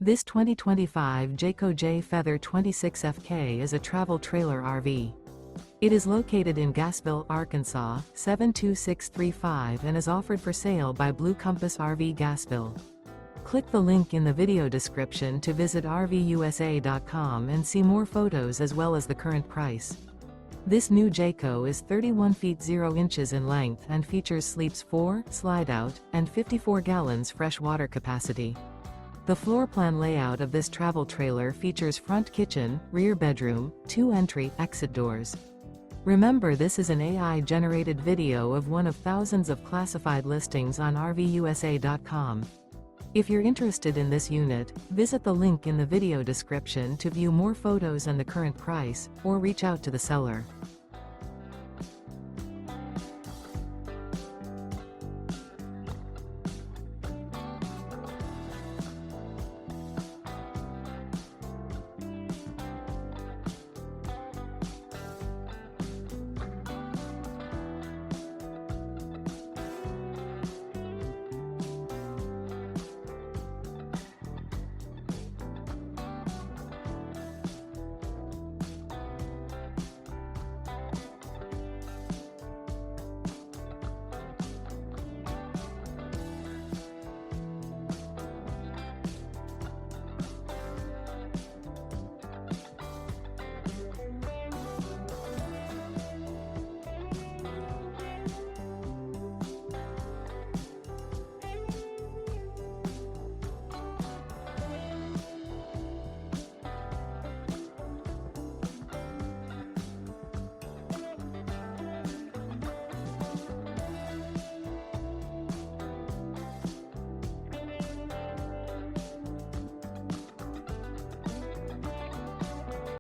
This 2025 Jayco Jay Feather 26FK is a travel trailer RV. It is located in Gassville, Arkansas, 72635 and is offered for sale by Blue Compass RV Gassville. Click the link in the video description to visit RVUSA.com and see more photos as well as the current price. This new Jayco is 31 feet 0 inches in length and features sleeps 4, slide-out, and 54 gallons fresh water capacity. The floor plan layout of this travel trailer features front kitchen, rear bedroom, 2 entry/exit doors. Remember, this is an AI-generated video of one of thousands of classified listings on RVUSA.com. If you're interested in this unit, visit the link in the video description to view more photos and the current price, or reach out to the seller.